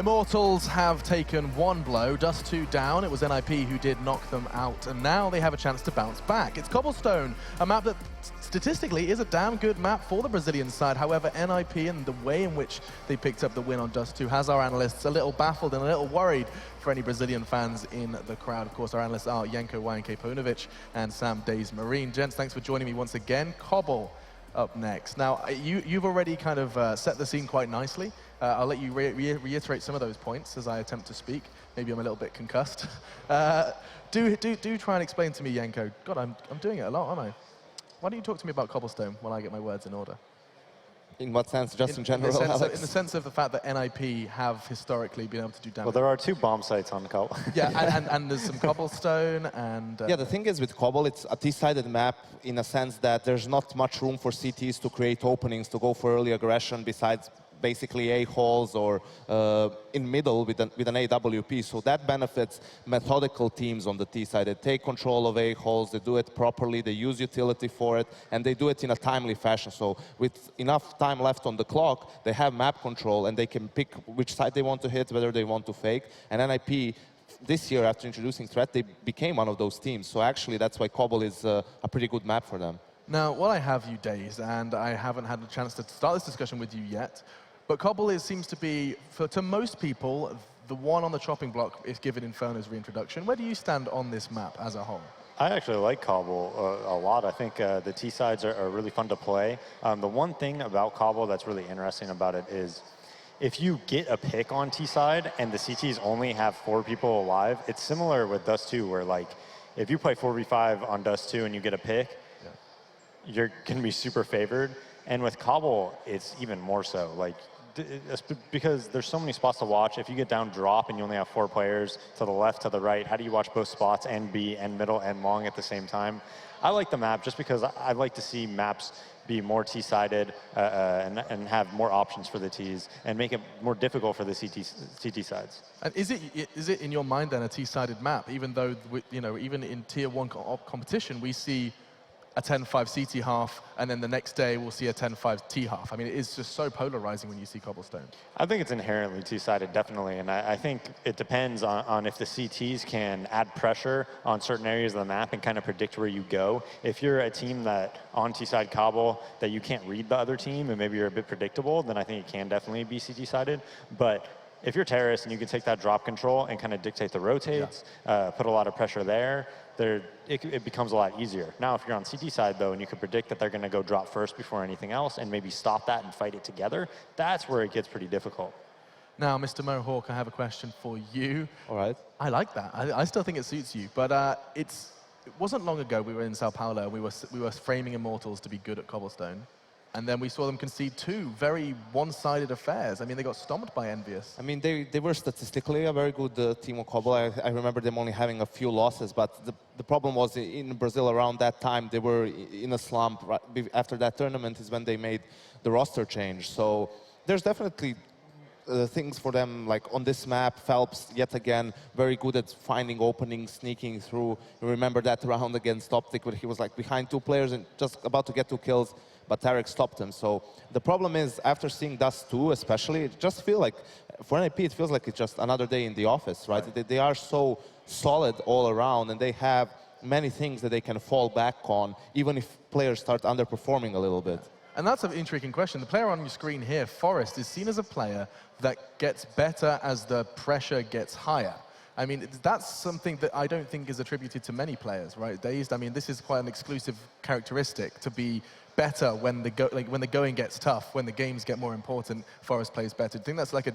Immortals have taken one blow, Dust 2 down. It was NiP who did knock them out, and now they have a chance to bounce back. It's Cobblestone, a map that statistically is a damn good map for the Brazilian side. However, NiP and the way in which they picked up the win on Dust 2 has our analysts a little baffled and a little worried for any Brazilian fans in the crowd. Of course, our analysts are Janko YNK Paunovic and Sam Days Marine. Gents, thanks for joining me once again. Cobble up next. Now, you've already kind of set the scene quite nicely. I'll let you reiterate some of those points as I attempt to speak. Maybe I'm a little bit concussed. Do try and explain to me, Janko. God, I'm doing it a lot, aren't I? Why don't you talk to me about Cobblestone while I get my words in order? In what sense? Just in general, Alex? In the sense of the fact that NiP have historically been able to do damage. Well, there are 2 bomb sites on Cobble. Yeah, and there's some Cobblestone and... Yeah, the thing is with Cobble, it's a T-sided map in a sense that there's not much room for CTs to create openings to go for early aggression besides basically A-holes or in middle with an AWP. So that benefits methodical teams on the T side. They take control of A-holes, they do it properly, they use utility for it, and they do it in a timely fashion. So with enough time left on the clock, they have map control and they can pick which side they want to hit, whether they want to fake. And NiP, this year, after introducing Threat, they became one of those teams. So actually, that's why Cobble is a pretty good map for them. Now, while I have you, Days, and I haven't had a chance to start this discussion with you yet, but Cobble seems to be, to most people, the one on the chopping block if given Inferno's reintroduction. Where do you stand on this map as a whole? I actually like Cobble a lot. I think the T sides are really fun to play. The one thing about Cobble that's really interesting about it is if you get a pick on T side and the CTs only have 4 people alive, it's similar with Dust 2 where like if you play 4v5 on Dust 2 and you get a pick, you're going to be super favored. And with Cobble, it's even more so. Like, because there's so many spots to watch. If you get down drop and you only have 4 players to the left, to the right, how do you watch both spots and B and middle and long at the same time? I like the map just because I like to see maps be more T-sided and have more options for the Ts and make it more difficult for the CT sides. And is it in your mind then a T-sided map? Even though even in Tier 1 competition we see a 10-5 CT half, and then the next day we'll see a 10-5 T half. I mean, it is just so polarizing when you see Cobblestone. I think it's inherently two-sided, definitely, and I think it depends on if the CTs can add pressure on certain areas of the map and kind of predict where you go. If you're a team that on T-side Cobble that you can't read the other team and maybe you're a bit predictable, then I think it can definitely be CT-sided. But if you're terrorist and you can take that drop control and kind of dictate the rotates, put a lot of pressure there, it becomes a lot easier. Now, if you're on CT side, though, and you can predict that they're going to go drop first before anything else and maybe stop that and fight it together, that's where it gets pretty difficult. Now, Mr. Mohawk, I have a question for you. All right. I like that. I still think it suits you. But it wasn't long ago we were in Sao Paulo and we were framing Immortals to be good at Cobblestone. And then we saw them concede 2 very one-sided affairs. I mean, they got stomped by Envious. I mean, they were statistically a very good team of Cobble. I remember them only having a few losses, but the problem was in Brazil around that time, they were in a slump. Right after that tournament is when they made the roster change. So there's definitely things for them, like on this map, Phelps, yet again, very good at finding openings, sneaking through. You remember that round against Optic where he was like behind 2 players and just about to get 2 kills. But Tarek stopped him. So the problem is, after seeing Dust 2 especially, it just feels like, for NiP, it feels like it's just another day in the office, right? They are so solid all around, and they have many things that they can fall back on, even if players start underperforming a little bit. And that's an intriguing question. The player on your screen here, Forrest, is seen as a player that gets better as the pressure gets higher. I mean, that's something that I don't think is attributed to many players, right? Dazed, I mean, this is quite an exclusive characteristic to be better when the going gets tough, when the games get more important. Forrest plays better. Do you think that's like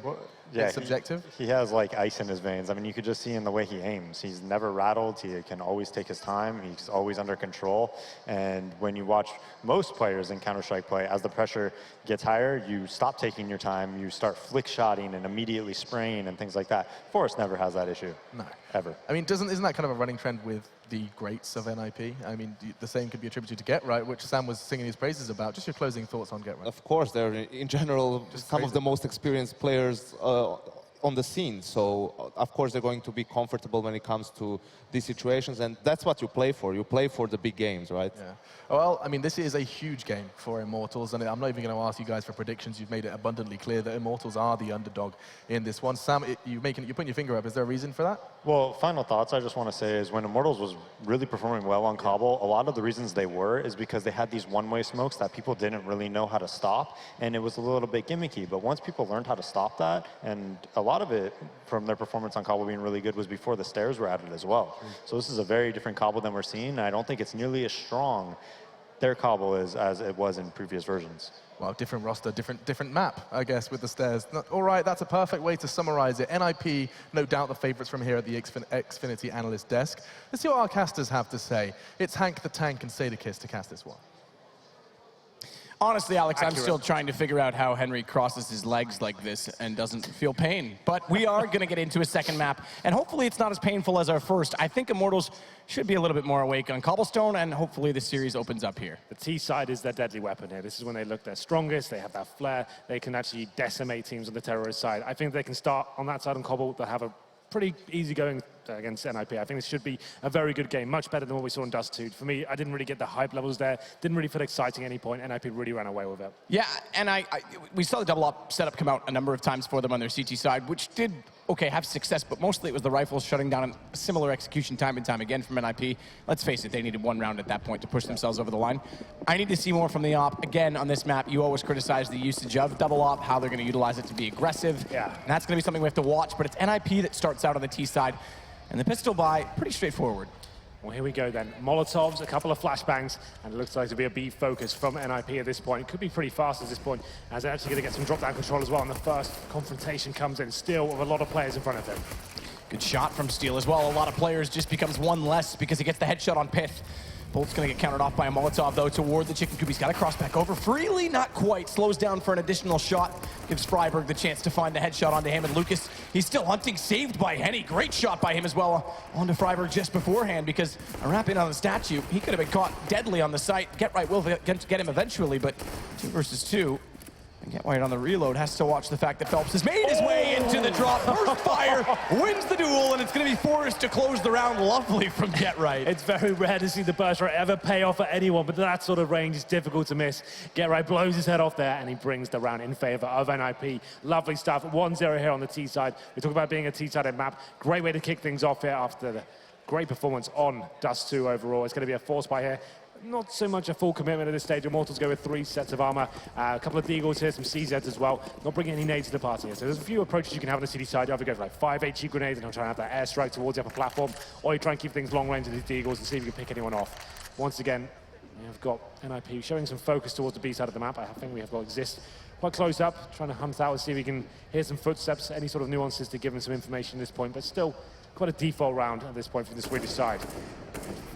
subjective? He has like ice in his veins. I mean, you could just see in the way he aims. He's never rattled. He can always take his time. He's always under control. And when you watch most players in Counter-Strike play, as the pressure gets higher, you stop taking your time. You start flick shotting and immediately spraying and things like that. Forrest never has that issue. No. Ever. I mean, isn't that kind of a running trend with the greats of NiP? I mean, the same could be attributed to Get Right, which Sam was singing his praises about. Just your closing thoughts on Get Right. Of course, they're in general some of the most experienced players on the scene. So, of course, they're going to be comfortable when it comes to these situations. And that's what you play for. You play for the big games, right? Yeah. Well, I mean, this is a huge game for Immortals, and I'm not even going to ask you guys for predictions. You've made it abundantly clear that Immortals are the underdog in this one. Sam, you're putting your finger up. Is there a reason for that? Well, final thoughts I just want to say is when Immortals was really performing well on Cbble, a lot of the reasons they were is because they had these one-way smokes that people didn't really know how to stop, and it was a little bit gimmicky. But once people learned how to stop that, and a lot of it from their performance on Cbble being really good was before the stairs were added as well. So this is a very different Cbble than we're seeing, and I don't think it's nearly as strong their Cbble is as it was in previous versions. Well, different roster, different map, I guess, with the stairs. All right, that's a perfect way to summarize it. NiP, no doubt the favorites from here at the Xfinity analyst desk. Let's see what our casters have to say. It's Hank the Tank and Sadakist to cast this one. Honestly, Alex, Accurate. I'm still trying to figure out how Henry crosses his legs like this and doesn't feel pain. But we are going to get into a second map, and hopefully it's not as painful as our first. I think Immortals should be a little bit more awake on Cobblestone, and hopefully the series opens up here. The T side is their deadly weapon here. This is when they look their strongest. They have that flair. They can actually decimate teams on the terrorist side. I think they can start on that side on Cobble. They'll have a pretty easy going against NiP. I think this should be a very good game, much better than what we saw in Dust 2. For me, I didn't really get the hype levels there. Didn't really feel exciting at any point. NiP really ran away with it. Yeah, and we saw the double up setup come out a number of times for them on their CT side, which did, okay, have success, but mostly it was the rifles shutting down a similar execution time and time again from NiP. Let's face it, they needed one round at that point to push themselves over the line. I need to see more from the op. Again, on this map, you always criticize the usage of double op, how they're going to utilize it to be aggressive. Yeah. And that's going to be something we have to watch, but it's NiP that starts out on the T side. And the pistol buy, pretty straightforward. Well, here we go then. Molotovs, a couple of flashbangs, and it looks like to be a B focus from NiP at this point. It could be pretty fast at this point, as they're actually going to get some drop-down control as well. And the first confrontation comes in, still with a lot of players in front of him. Good shot from Steel as well. A lot of players just becomes one less because he gets the headshot on Pith. Bolt's going to get countered off by a Molotov, though, toward the Chicken Coop. He's got to cross back over freely, not quite. Slows down for an additional shot. Gives Freiberg the chance to find the headshot onto him. And Lucas, he's still hunting, saved by Henny. Great shot by him as well onto Freiberg just beforehand, because a wrap in on the statue. He could have been caught deadly on the site. Get Right will get him eventually, but 2 versus 2. And Get White on the reload has to watch the fact that Phelps has made his way into the drop. First fire, wins the duel, and it's going to be forced to close the round. Lovely from Get Right. It's very rare to see the burst right ever pay off for anyone, but that sort of range is difficult to miss. Get Right blows his head off there, and he brings the round in favor of NiP. Lovely stuff. 1-0 here on the T side. We talk about being a T-sided map. Great way to kick things off here after the great performance on Dust 2 overall. It's going to be a force buy here. Not so much a full commitment at this stage. Immortals go with 3 sets of armor, a couple of Deagles here, some CZs as well. Not bringing any nades to the party here. So there's a few approaches you can have on the city side. You either go for like 5 HE grenades and try and have that airstrike towards the upper platform, or you try and keep things long range with these Deagles and see if you can pick anyone off. Once again, we have got NiP showing some focus towards the B side of the map. I think we have got Exist quite close up, trying to hunt out and see if we can hear some footsteps, any sort of nuances to give them some information at this point, but still quite a default round at this point from the Swedish side.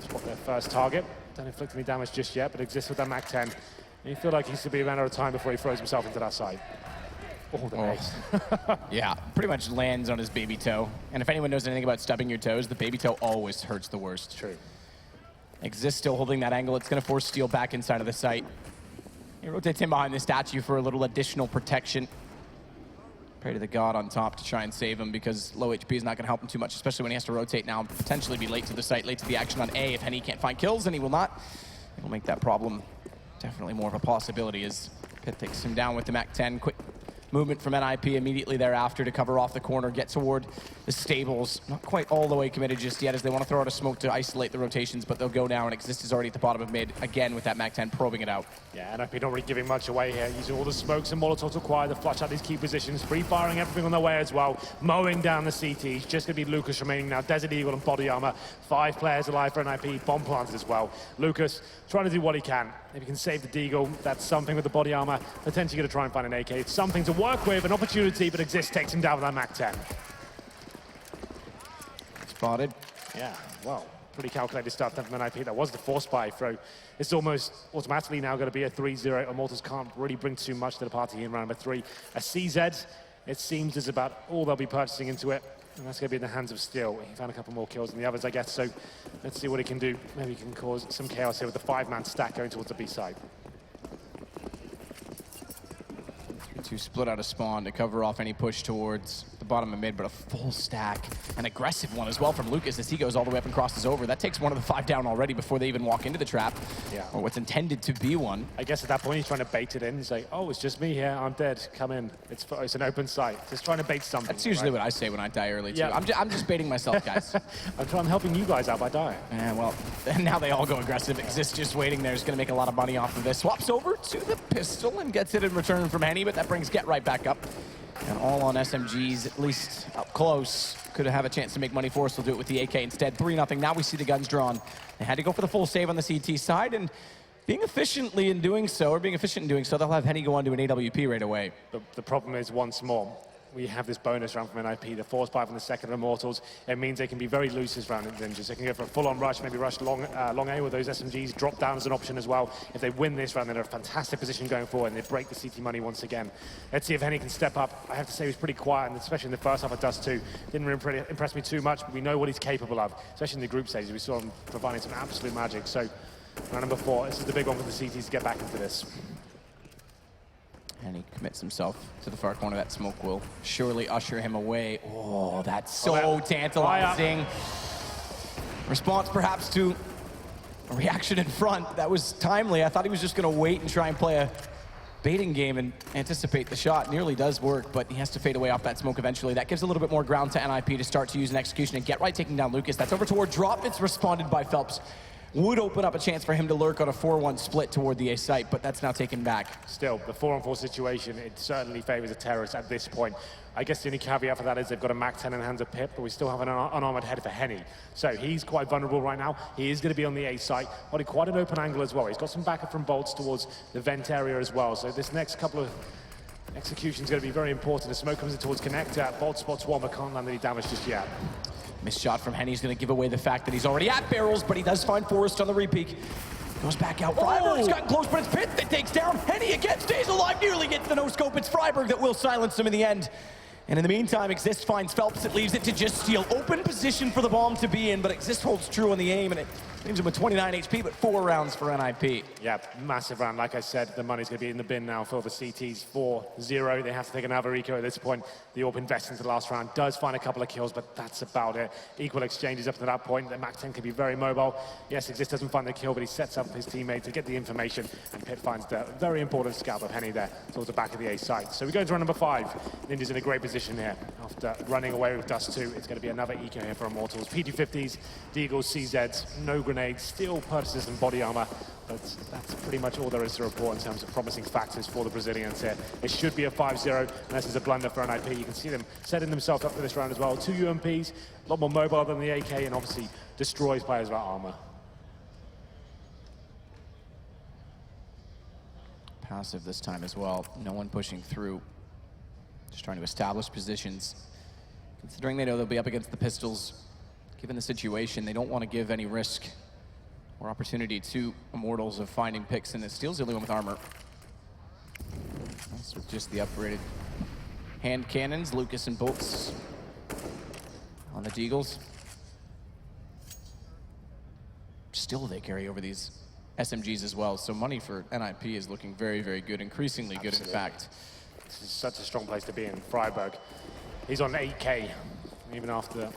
Spot their first target. Don't inflict any damage just yet, but Exists with that Mac 10. And you feel like he's to be a matter of time before he throws himself into that side. Oh, the ace. Yeah, pretty much lands on his baby toe. And if anyone knows anything about stubbing your toes, the baby toe always hurts the worst. True. Exists still holding that angle. It's going to force Steel back inside of the site. He rotates him behind the statue for a little additional protection. Pray to the god on top to try and save him, because low HP is not going to help him too much, especially when he has to rotate now and potentially be late to the site, late to the action on A. If Henny can't find kills, and he will not, it'll make that problem definitely more of a possibility as Pitt takes him down with the Mac 10. Quick movement from NiP immediately thereafter to cover off the corner, get toward the stables. Not quite all the way committed just yet, as they want to throw out a smoke to isolate the rotations, but they'll go now, and Exist is already at the bottom of mid, again with that Mac 10 probing it out. Yeah, NiP not really giving much away here, using all the smokes and Molotovs required to flush out these key positions, free-firing everything on their way as well, mowing down the CTs. Just going to be Lucas remaining now, Desert Eagle and body armor. 5 players alive for NiP, bomb planted as well. Lucas trying to do what he can. If he can save the Deagle, that's something with the body armor. Potentially going to try and find an AK. It's something to work with, an opportunity, but Exist takes him down with that Mac 10. Spotted. Yeah, well, pretty calculated stuff then from NiP. That was the force buy throw. It's almost automatically now going to be a 3-0. Immortals can't really bring too much to the party in round number 3. A CZ, it seems, is about all they'll be purchasing into it. And that's going to be in the hands of Steel. He found a couple more kills than the others, I guess. So let's see what he can do. Maybe he can cause some chaos here with the 5-man stack going towards the B side. to split out a spawn to cover off any push towards the bottom of mid, but a full stack, an aggressive one as well from Lucas as he goes all the way up and crosses over. That takes one of the 5 down already before they even walk into the trap, or what's intended to be one. I guess at that point he's trying to bait it in and say, oh, it's just me here, I'm dead, come in. It's an open site. Just trying to bait something. That's usually what I say when I die early too. I'm just baiting myself, guys. I'm helping you guys out by dying. Yeah, well, now they all go aggressive. Exist just waiting there is going to make a lot of money off of this. Swaps over to the pistol and gets it in return from Henny, but that brings Get Right back up. And all on SMGs, at least up close. Could have a chance to make money for us. They'll do it with the AK instead. 3-0. Now we see the guns drawn. They had to go for the full save on the CT side, and being efficient in doing so, they'll have Henny go on to an AWP right away. The problem is, once more, we have this bonus round from NiP, the force 5 on the second Immortals. It means they can be very loose this round in Ninjas. They can go for a full-on rush, maybe rush long A with those SMGs, drop down as an option as well. If they win this round, they're in a fantastic position going forward, and they break the CT money once again. Let's see if Henny can step up. I have to say he was pretty quiet, and especially in the first half of Dust 2. Didn't really impress me too much, but we know what he's capable of, especially in the group stages. We saw him providing some absolute magic. So, round number 4, this is the big one for the CTs to get back into this. And he commits himself to the far corner. That smoke will surely usher him away. Oh, that's so tantalizing. Response perhaps to a reaction in front. That was timely. I thought he was just going to wait and try and play a baiting game and anticipate the shot. Nearly does work, but he has to fade away off that smoke eventually. That gives a little bit more ground to NiP to start to use an execution and Get Right taking down Lucas. That's over toward drop. It's responded by Phelps. Would open up a chance for him to lurk on a 4-1 split toward the A site, but that's now taken back. Still, the 4-on-4 situation, it certainly favors the terrorists at this point. I guess the only caveat for that is they've got a Mac 10 in hands of Pip, but we still have an unarmored head for Henny. So he's quite vulnerable right now. He is going to be on the A site, holding quite an open angle as well. He's got some backup from bolts towards the vent area as well. So this next couple of executions is going to be very important. The smoke comes in towards connector. Bolt spots one, but can't land any damage just yet. Missed shot from Henny's going to give away the fact that he's already at barrels, but he does find Forrest on the repeak. Goes back out. Freiburg's gotten close, but it's Pitt that takes down Henny again. Stays alive, nearly gets the no-scope. It's Freiburg that will silence him in the end. And in the meantime, Exist finds Phelps. It leaves it to just steal. Open position for the bomb to be in, but Exist holds true on the aim, and it leaves him with 29 HP, but 4 rounds for NiP. Yeah, massive round. Like I said, the money's going to be in the bin now for the CTs. 4-0. They have to take another eco at this point. The AWP invests into the last round. Does find a couple of kills, but that's about it. Equal exchanges up to that point. The Mac 10 can be very mobile. Yes, Exist doesn't find the kill, but he sets up his teammate to get the information, and Pitt finds the very important scalp of Henny there towards the back of the A site. So we go to round number 5. Ninja's in a great position here. After running away with Dust 2, it's going to be another eco here for Immortals. P250s, Deagles, CZs, no grenades, still purchases and body armor, but that's pretty much all there is to report in terms of promising factors for the Brazilians here. It should be a 5-0, unless there's a blunder for NiP. You can see them setting themselves up for this round as well. 2 UMPs, a lot more mobile than the AK, and obviously destroys players without armor. Passive this time as well. No one pushing through. Just trying to establish positions. Considering they know they'll be up against the pistols, given the situation, they don't want to give any risk or opportunity to Immortals of finding picks, and it steals the only one with armor. That's with just the upgraded hand cannons, Lucas and bolts on the Deagles. Still, they carry over these SMGs as well, so money for NiP is looking very, very good, increasingly good in fact. This is such a strong place to be in. Freiburg, he's on 8K, even after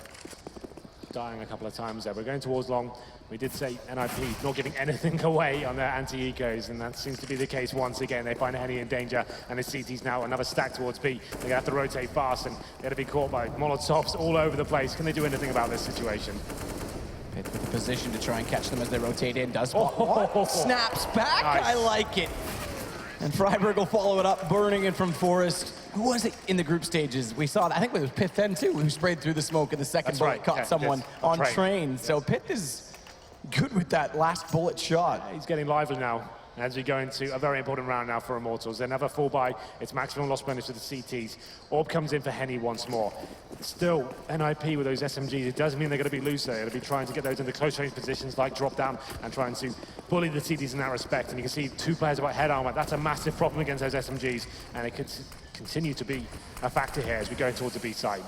dying a couple of times there. We're going towards long. We did say NiP not giving anything away on their anti-ecos, and that seems to be the case once again. They find Henny in danger, and the CT's now another stack towards B. They're going to have to rotate fast, and they're going to be caught by Molotovs all over the place. Can they do anything about this situation? Pitt with the position to try and catch them as they rotate in. Does what? Snaps back. Nice. I like it. And Freiburg will follow it up, burning it from Forrest. Who was it in the group stages? We saw, I think it was Pitt then too, who sprayed through the smoke in the second bullet, caught someone on train. So Pitt is good with that last bullet shot. He's getting lively now as we go into a very important round now for Immortals. Another full buy. It's maximum loss bonus for the CTs. Orb comes in for Henny once more. Still, NiP with those SMGs, it does mean they're going to be looser. They're going to be trying to get those into close range positions like drop down and trying to bully the CTs in that respect. And you can see 2 players without head armor. That's a massive problem against those SMGs. And it could continue to be a factor here as we go towards the B side.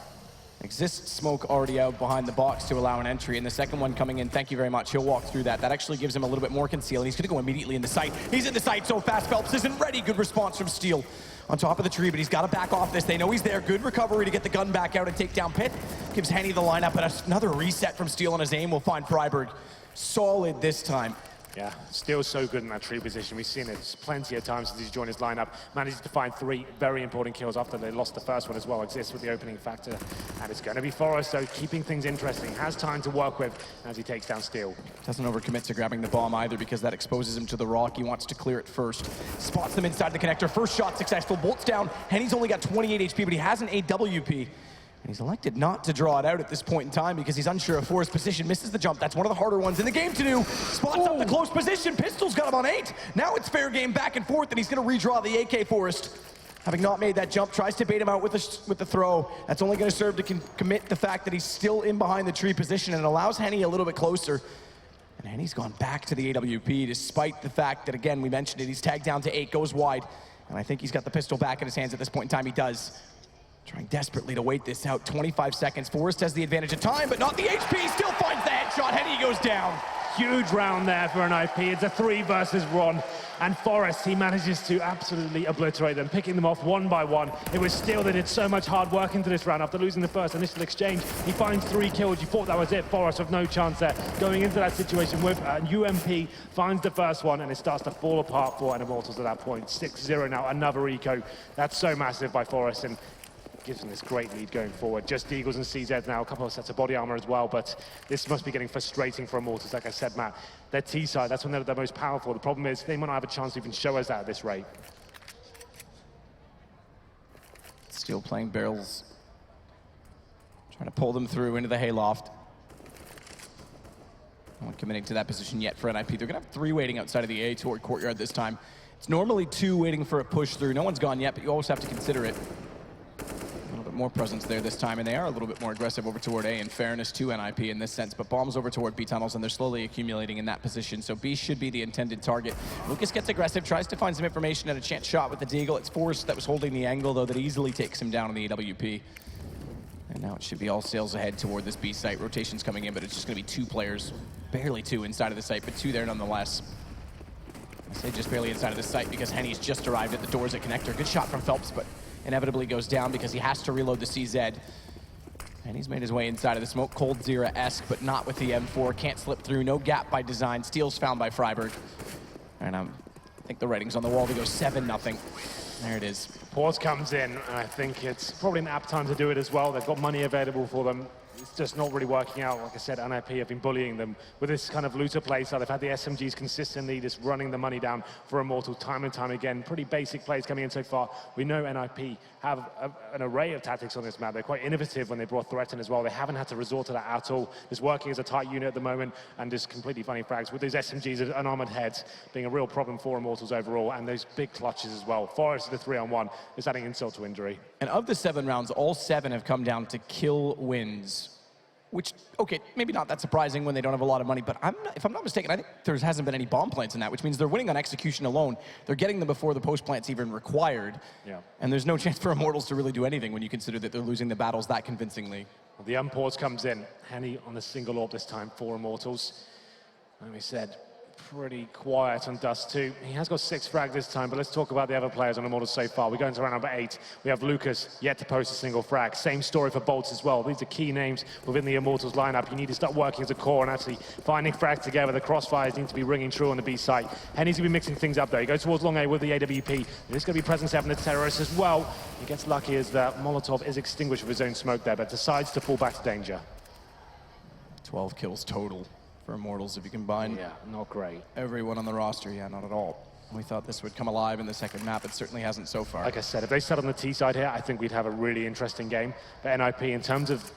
Exist smoke already out behind the box to allow an entry, and the second one coming in, thank you very much. He'll walk through that. That actually gives him a little bit more conceal, and he's going to go immediately in the sight. He's in the sight so fast, Phelps isn't ready. Good response from Steel. on top of the tree, but he's got to back off this. They know he's there. Good recovery to get the gun back out and take down Pit. Gives Henny the lineup, and another reset from Steel on his aim will find Freiburg solid this time. Yeah, Steel's so good in that tree position. We've seen it plenty of times since he's joined his lineup. Manages to find 3 very important kills after they lost the first one as well. Exists with the opening factor. And it's going to be Forrest, so keeping things interesting. Has time to work with as he takes down Steel. Doesn't overcommit to grabbing the bomb either because that exposes him to the rock. He wants to clear it first. Spots them inside the connector. First shot successful. Bolts down. Henny's only got 28 HP, but he has an AWP. And he's elected not to draw it out at this point in time because he's unsure of Forrest's position. Misses the jump. That's one of the harder ones in the game to do. Spots up the close position. Pistol's got him on 8. Now it's fair game back and forth, and he's going to redraw the AK Forrest. Having not made that jump, tries to bait him out with the throw. That's only going to serve to commit the fact that he's still in behind the tree position and allows Henny a little bit closer. And Henny's gone back to the AWP despite the fact that, again, we mentioned it, he's tagged down to 8, goes wide. And I think he's got the pistol back in his hands at this point in time. He does. Trying desperately to wait this out. 25 seconds. Forrest has the advantage of time, but not the HP. Still finds the headshot. Henny goes down. Huge round there for NiP. It's a 3 versus 1. And Forrest, he manages to absolutely obliterate them, picking them off one by one. It was Steel that did so much hard work into this round after losing the first initial exchange. He finds 3 kills. You thought that was it. Forrest with no chance there. Going into that situation with UMP, finds the first one, and it starts to fall apart for Immortals at that point. 6-0 now, another eco. That's so massive by Forrest, and gives them this great lead going forward. Just Eagles and CZ now, a couple of sets of body armor as well, but this must be getting frustrating for Immortals. Like I said, Matt, their T-side, that's when they're the most powerful. The problem is they might not have a chance to even show us that at this rate. Still playing barrels. Trying to pull them through into the hayloft. No one committing to that position yet for NiP. They're going to have 3 waiting outside of the A toward Courtyard this time. It's normally 2 waiting for a push through. No one's gone yet, but you always have to consider it. More presence there this time, and they are a little bit more aggressive over toward A, in fairness to NiP in this sense, but bombs over toward B tunnels, and they're slowly accumulating in that position, so B should be the intended target. Lucas gets aggressive, tries to find some information and a chance shot with the Deagle. It's Forrest that was holding the angle, though, that easily takes him down in the AWP. And now it should be all sails ahead toward this B site. Rotation's coming in, but it's just going to be 2 players, barely 2 inside of the site, but 2 there nonetheless. I say just barely inside of the site because Henny's just arrived at the doors at connector. Good shot from Phelps, but inevitably goes down because he has to reload the CZ. And he's made his way inside of the smoke. Cold Zera-esque, but not with the M4. Can't slip through. No gap by design. Steel's found by Freiburg. And I think the writing's on the wall to go 7-0. There it is. Pause comes in, and I think it's probably an apt time to do it as well. They've got money available for them. It's just not really working out. Like I said, NiP have been bullying them with this kind of looter play. So they've had the SMGs consistently just running the money down for Immortal time and time again. Pretty basic plays coming in so far. We know NiP have an array of tactics on this map. They're quite innovative when they brought threat in as well. They haven't had to resort to that at all. Just working as a tight unit at the moment and just completely funny frags with those SMGs and unarmored heads being a real problem for Immortals overall, and those big clutches as well. Forrest, the 3-on-1, is adding insult to injury. And of the 7 rounds, all 7 have come down to kill wins. Which, okay, maybe not that surprising when they don't have a lot of money, but if I'm not mistaken, I think there hasn't been any bomb plants in that, which means they're winning on execution alone. They're getting them before the post plant's even required. Yeah. And there's no chance for Immortals to really do anything when you consider that they're losing the battles that convincingly. Well, the unpause comes in. Henny on the single AWP this time for Immortals. Like we said, pretty quiet on Dust 2. He has got 6 frags this time, but let's talk about the other players on Immortals so far. We go into round number 8. We have Lucas, yet to post a single frag. Same story for Bolts as well. These are key names within the Immortals lineup. You need to start working as a core and actually finding frags together. The crossfires need to be ringing true on the B site. Henny's going to be mixing things up though. He goes towards long A with the AWP. There's going to be presence having the terrorists as well. He gets lucky as the Molotov is extinguished with his own smoke there, but decides to fall back to danger. 12 kills total for Immortals if you combine. Yeah, not great. Everyone on the roster, yeah, not at all. We thought this would come alive in the second map. It certainly hasn't so far. Like I said, if they sat on the T side here, I think we'd have a really interesting game. But NiP, in terms of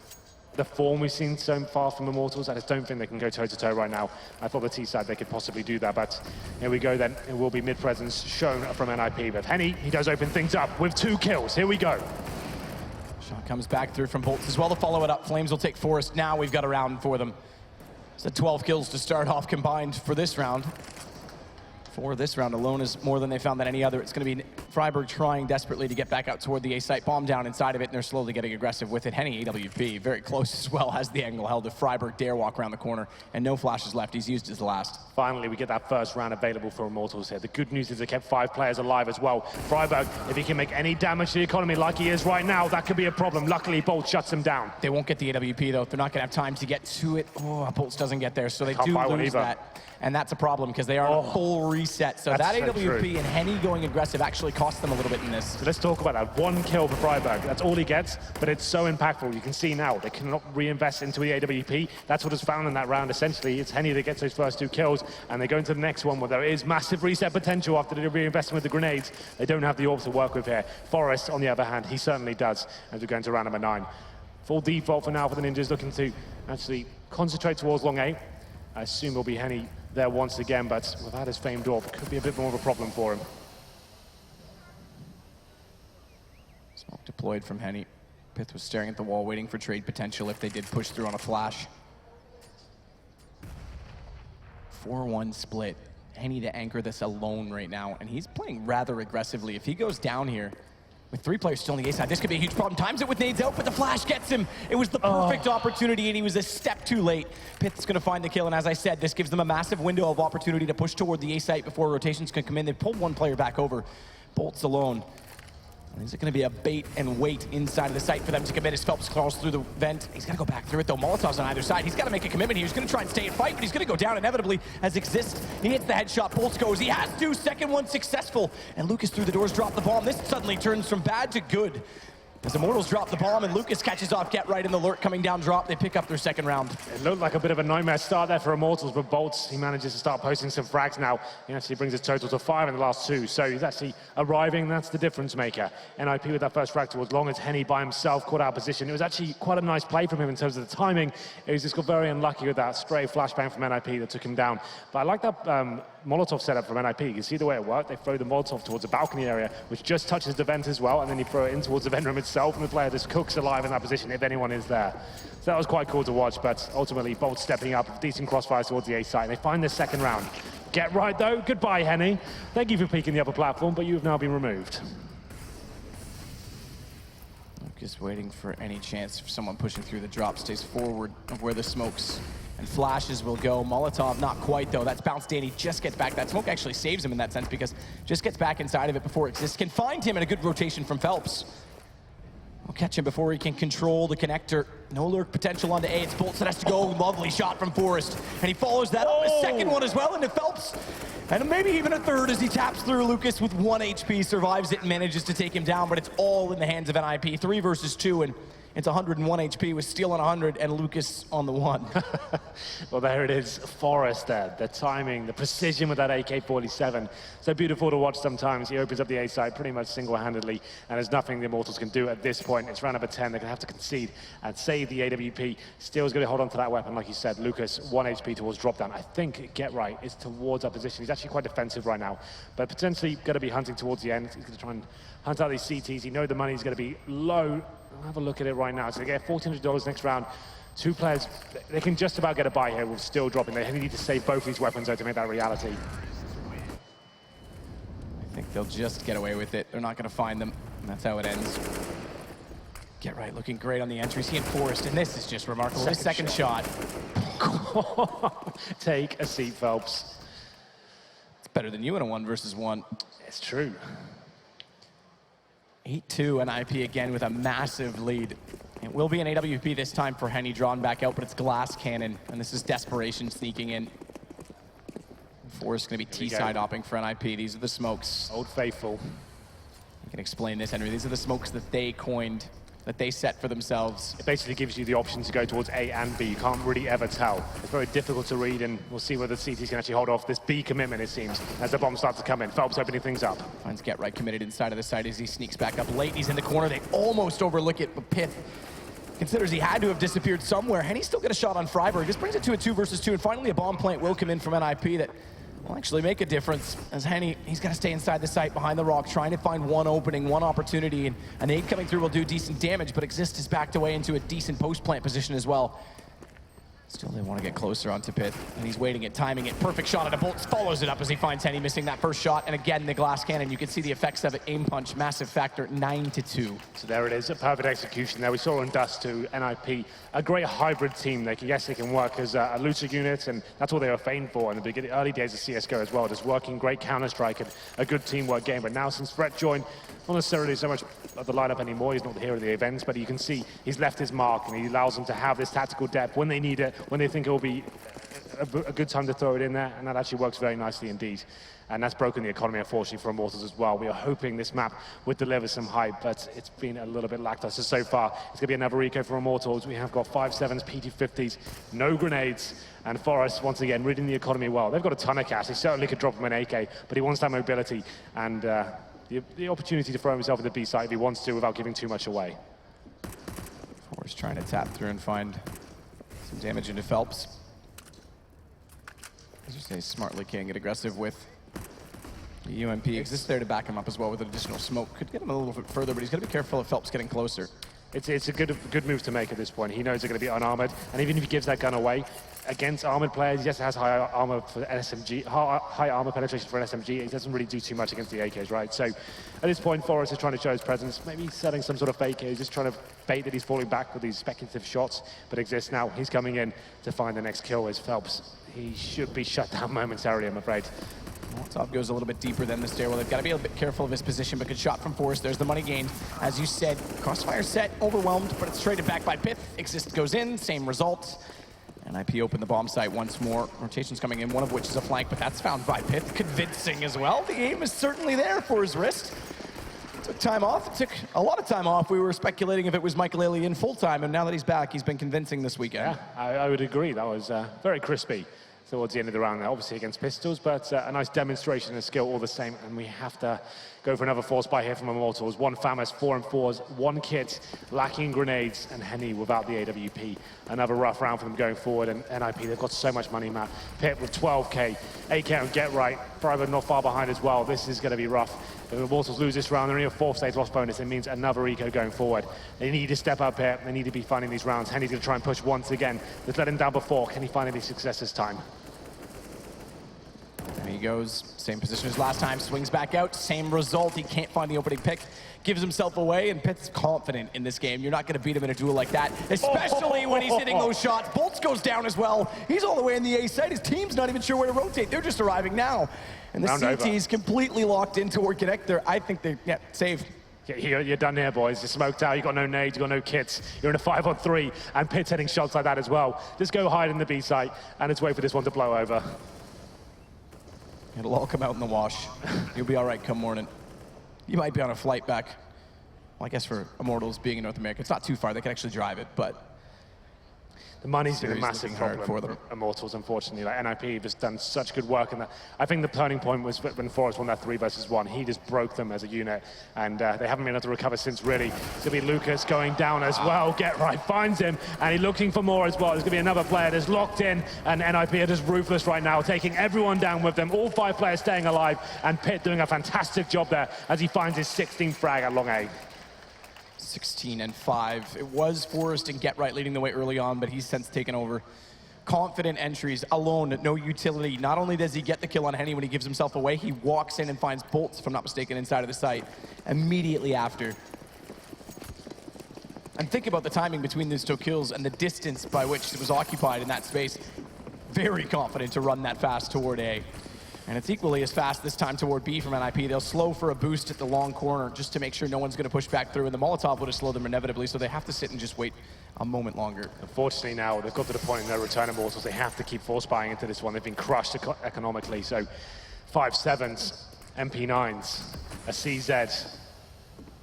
the form we've seen so far from Immortals, I just don't think they can go toe-to-toe right now. I thought the T side, they could possibly do that, but here we go then. It will be mid-presence shown from NiP. But Henny, he does open things up with 2 kills. Here we go. Shot comes back through from Bolts as well to follow it up. Flames will take Forrest. Now we've got a round for them. So 12 kills to start off combined for this round. For this round alone is more than they found than any other. It's going to be Freiburg trying desperately to get back out toward the A site, bomb down inside of it, and they're slowly getting aggressive with it. Henny, AWP, very close as well, has the angle held. If Freiburg dare walk around the corner, and no flashes left, he's used his last. Finally, we get that first round available for Immortals here. The good news is they kept 5 players alive as well. Freiburg, if he can make any damage to the economy like he is right now, that could be a problem. Luckily, Bolt shuts him down. They won't get the AWP, though. They're not going to have time to get to it. Oh, Bolts doesn't get there, so they do lose that. And that's a problem, because they are on a full reset. So that AWP and Henny going aggressive actually cost them a little bit in this. So let's talk about that. 1 kill for Freiburg. That's all he gets, but it's so impactful. You can see now they cannot reinvest into the AWP. That's what is found in that round, essentially. It's Henny that gets those first 2 kills, and they go into the next one where there is massive reset potential after the reinvestment with the grenades. They don't have the orbs to work with here. Forrest, on the other hand, he certainly does, as we go into round number 9. Full default for now for the Ninjas, looking to actually concentrate towards long A. I assume it'll be Henny there once again, but without his famed orb, it could be a bit more of a problem for him. Smoke deployed from Henny. Pith was staring at the wall, waiting for trade potential if they did push through on a flash. 4-1 split. Henny to anchor this alone right now, and he's playing rather aggressively. If he goes down here, with 3 players still on the A side, this could be a huge problem. Times it with nades out, but the flash gets him. It was the perfect opportunity, and he was a step too late. Pith's going to find the kill, and as I said, this gives them a massive window of opportunity to push toward the A site before rotations can come in. They've pulled 1 player back over. Bolt's alone. Is it going to be a bait and wait inside of the site for them to commit as Phelps crawls through the vent? He's got to go back through it, though. Molotov's on either side. He's got to make a commitment here. He's going to try and stay and fight, but he's going to go down inevitably as Exist. He hits the headshot. Bolts goes. He has to. Second one successful. And Lucas through the doors dropped the bomb. This suddenly turns from bad to good. As Immortals drop the bomb and Lucas catches off Get Right in the lurk coming down drop, they pick up their second round. It looked like a bit of a nightmare start there for Immortals, but Bolts, he manages to start posting some frags now. He actually brings his total to 5 in the last 2, so he's actually arriving. That's the difference maker. NiP with that first frag towards long as Henny by himself caught out position. It was actually quite a nice play from him in terms of the timing. He just got very unlucky with that stray flashbang from NiP that took him down. But I like that Molotov setup from NiP. You can see the way it worked. They throw the Molotov towards the balcony area, which just touches the vent as well, and then you throw it in towards the vent room itself, and the player just cooks alive in that position if anyone is there. So that was quite cool to watch, but ultimately Bolt stepping up, decent crossfires towards the A site, and they find their second round. Get Right though, goodbye Henny. Thank you for peeking the upper platform, but you have now been removed. Lucas waiting for any chance for someone pushing through the drop, stays forward of where the smokes and flashes will go. Molotov, not quite though. That's bounced in. He just gets back. That smoke actually saves him in that sense because just gets back inside of it before Exist can find him, and a good rotation from Phelps. We'll catch him before he can control the connector. No lurk potential onto A. It's Bolts that has to go. Lovely shot from Forrest. And he follows that up. A second one as well into Phelps. And maybe even a third as he taps through. Lucas with 1 HP survives it and manages to take him down, but it's all in the hands of NiP. 3 versus 2, and it's 101 HP with Steel on 100 and Lucas on the 1. Well, there it is. Forrest there. The timing, the precision with that AK-47. So beautiful to watch sometimes. He opens up the A side pretty much single-handedly, and there's nothing the Immortals can do at this point. It's round number 10. They're going to have to concede and save the AWP. Steel's going to hold on to that weapon, like you said. Lucas, 1 HP towards drop down. I think Get Right is towards our position. He's actually quite defensive right now, but potentially going to be hunting towards the end. He's going to try and hunt out these CTs. You know the money's going to be low. I'll have a look at it right now. So they get $1,400 next round. 2 players, they can just about get a buy here with Steel dropping. They need to save both these weapons though to make that reality. I think they'll just get away with it. They're not going to find them, and that's how it ends. Get Right looking great on the entries. He and Forrest, and this is just remarkable. This second shot. Take a seat, Phelps. It's better than you in a 1 versus 1. It's true. 8-2, and NiP again with a massive lead. It will be an AWP this time for Henny drawn back out, but it's glass cannon, and this is desperation sneaking in. Forrest going to be T-side hopping for NiP. These are the smokes. Old Faithful. I can explain this, Henry. These are the smokes that they coined, that they set for themselves. It basically gives you the option to go towards A and B. You can't really ever tell. It's very difficult to read, and we'll see whether the CTs can actually hold off this B commitment, it seems, as the bomb starts to come in. Phelps opening things up. Finds Get Right committed inside of the site as he sneaks back up late. He's in the corner. They almost overlook it, but Pith considers he had to have disappeared somewhere. Henny's still got a shot on Freiburg. This brings it to a 2 versus 2, and finally a bomb plant will come in from NiP that will actually make a difference, as Henny, he's got to stay inside the site behind the rock, trying to find one opening, one opportunity, and an 8 coming through will do decent damage, but Exist is backed away into a decent post-plant position as well. Still, they want to get closer onto Pit, and he's waiting it, timing it. Perfect shot at a Bolts, follows it up as he finds Henny missing that first shot. And again, the glass cannon, you can see the effects of it. Aim punch, massive factor, 9-2. So there it is, a perfect execution there. We saw on Dust 2, NiP, a great hybrid team. They can work as a looter unit, and that's what they were famed for in the early days of CSGO as well, just working great Counter-Strike and a good teamwork game. But now since Brett joined, not necessarily so much of the lineup anymore, he's not the hero of the events, but you can see he's left his mark, and he allows them to have this tactical depth when they need it, when they think it will be a good time to throw it in there, and that actually works very nicely indeed. And that's broken the economy, unfortunately, for Immortals as well. We are hoping this map would deliver some hype, but it's been a little bit lackluster so far. It's going to be another eco for Immortals. We have got 5.7s, PT50s, no grenades, and Forest, once again, reading the economy well. They've got a ton of cash. They certainly could drop him an AK, but he wants that mobility and the opportunity to throw himself in the B site if he wants to without giving too much away. Forest trying to tap through and find some damage into Phelps. As you say, smartly can't get aggressive with the UMP. Exists there to back him up as well with additional smoke. Could get him a little bit further, but he's got to be careful of Phelps getting closer. It's a good move to make at this point. He knows they're going to be unarmored, and even if he gives that gun away against armored players, yes, it has high armor for an SMG, high armor penetration for an SMG. It doesn't really do too much against the AKs, right? So at this point, Forrest is trying to show his presence, maybe setting some sort of fake. He's just trying to bait that he's falling back with these speculative shots, but exists now. He's coming in to find the next kill as Phelps. He should be shut down momentarily, I'm afraid. Top goes a little bit deeper than the stairwell. They've got to be a bit careful of his position, but good shot from Forrest. There's the money gained. As you said, crossfire set, overwhelmed, but it's traded back by Pith. Exist goes in, same result. NiP open the bomb site once more. Rotations coming in, one of which is a flank, but that's found by Pith. Convincing as well. The aim is certainly there for his wrist. Took time off. It took a lot of time off. We were speculating if it was Michael Ailey in full-time, and now that he's back, he's been convincing this weekend. Yeah, I would agree. That was very crispy towards the end of the round there, obviously against pistols, but a nice demonstration of skill all the same, and we have to go for another force buy here from Immortals. One FAMAS, 4 and 4s, one kit, lacking grenades, and Henny without the AWP. Another rough round for them going forward, and NiP, they've got so much money, Matt. Pit with 12K, AK and Get Right, Private not far behind as well. This is going to be rough. If Immortals lose this round, they're in a 4th stage loss bonus. It means another eco going forward. They need to step up here. They need to be finding these rounds. Henny's going to try and push once again. They've let him down before. Can he find any success this time? There he goes, same position as last time, swings back out, same result. He can't find the opening pick, gives himself away, and Pitt's confident in this game. You're not going to beat him in a duel like that, especially when he's hitting those shots. Bolts goes down as well. He's all the way in the A site. His team's not even sure where to rotate. They're just arriving now. And the CT's completely locked in toward Connector. I think they're, save. You're done here, boys. You're smoked out. You've got no nades, you've got no kits. You're in a 5-on-3, and Pitt's hitting shots like that as well. Just go hide in the B site, and let's wait for this one to blow over. It'll all come out in the wash. You'll be all right come morning. You might be on a flight back. Well, I guess for Immortals being in North America, it's not too far. They can actually drive it, but the money's been a massive problem for them. Immortals, unfortunately. Like NiP has done such good work in that. I think the turning point was when Forrest won that 3 versus 1. He just broke them as a unit, and they haven't been able to recover since, really. It's going to be Lucas going down as well. Get Right finds him, and he's looking for more as well. There's going to be another player that's locked in, and NiP are just ruthless right now, taking everyone down with them. All 5 players staying alive, and Pitt doing a fantastic job there as he finds his 16th frag at long A. 16 and 5. It was Forrest and Get Right leading the way early on, but he's since taken over. Confident entries, alone, no utility. Not only does he get the kill on Henny when he gives himself away, he walks in and finds Bolts, if I'm not mistaken, inside of the site immediately after. And think about the timing between these 2 kills and the distance by which it was occupied in that space. Very confident to run that fast toward A. And it's equally as fast this time toward B from NiP. They'll slow for a boost at the long corner just to make sure no one's going to push back through. And the Molotov would have slowed them inevitably, so they have to sit and just wait a moment longer. Unfortunately now, they've got to the point in their return Immortals, they have to keep force buying into this one. They've been crushed economically, so 5.7s, MP9s, a CZ,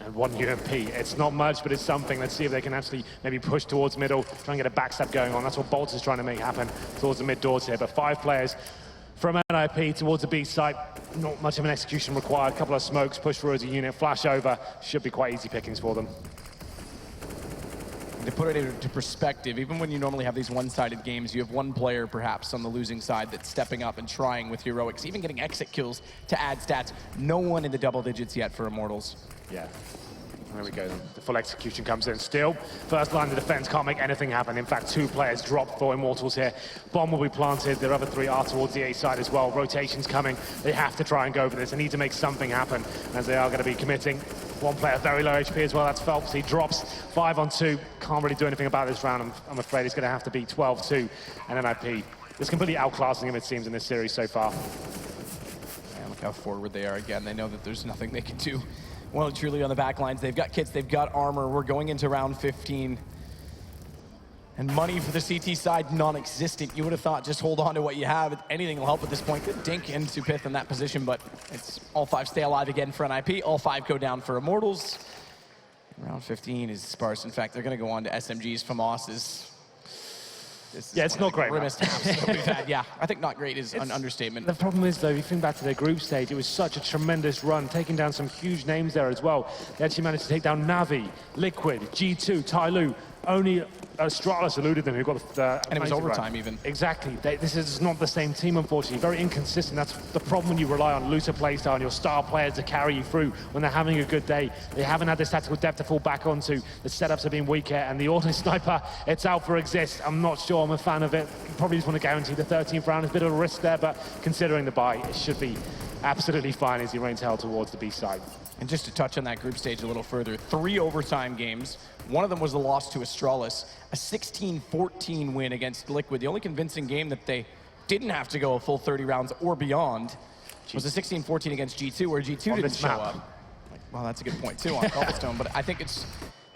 and 1 UMP. It's not much, but it's something. Let's see if they can actually maybe push towards middle, try and get a backstab going on. That's what Bolts is trying to make happen towards the mid doors here, but 5 players from NiP towards the B site, not much of an execution required. A couple of smokes, push through as a unit, flash over. Should be quite easy pickings for them. To put it into perspective, even when you normally have these one-sided games, you have one player perhaps on the losing side that's stepping up and trying with heroics, even getting exit kills to add stats. No one in the double digits yet for Immortals. Yeah. There we go. The full execution comes in. Still, first line of defense can't make anything happen. In fact, 2 players drop for Immortals here. Bomb will be planted. Their other 3 are towards the A side as well. Rotation's coming. They have to try and go for this. They need to make something happen, as they are going to be committing. 1 player very low HP as well. That's Phelps. He drops 5 on 2. Can't really do anything about this round. I'm afraid he's going to have to beat 12-2 and NiP. It's completely outclassing him, it seems, in this series so far. And look how forward they are again. They know that there's nothing they can do. Well, truly on the back lines. They've got kits, they've got armor. We're going into round 15. And money for the CT side, non-existent. You would have thought just hold on to what you have. Anything will help at this point. Good dink and Supith in that position, but it's all 5 stay alive again for NiP. All 5 go down for Immortals. Round 15 is sparse. In fact, they're going to go on to SMGs, FAMAS's. Yeah, it's not great. Grimmest halves that we've had. Yeah, I think not great is an understatement. The problem is, though, if you think back to their group stage, it was such a tremendous run, taking down some huge names there as well. They actually managed to take down Navi, Liquid, G2, Tyloo. Only Astralis eluded them, who got the... And it was overtime even. Exactly. This is not the same team, unfortunately. Very inconsistent. That's the problem when you rely on looser playstyle and your star players to carry you through when they're having a good day. They haven't had this tactical depth to fall back onto. The setups have been weaker, and the auto sniper, it's out for exist. I'm not sure I'm a fan of it. You probably just want to guarantee the 13th round. There's a bit of a risk there, but considering the buy, it should be absolutely fine as he rains hell towards the B side. And just to touch on that group stage a little further, 3 overtime games. One of them was a loss to Astralis, a 16-14 win against Liquid. The only convincing game that they didn't have to go a full 30 rounds or beyond was a 16-14 against G2, where G2 didn't show up. Well, that's a good point, too, on Cobblestone. But I think it's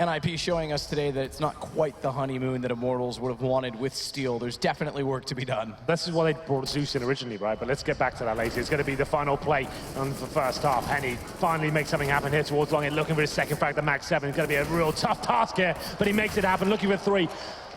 NiP showing us today that it's not quite the honeymoon that Immortals would have wanted with Steel. There's definitely work to be done. This is why they brought Zeus in originally, right? But let's get back to that later. It's going to be the final play on the first half. Henny finally makes something happen here towards long. Looking for his second frag, the Max 7. It's going to be a real tough task here, but he makes it happen. Looking for 3.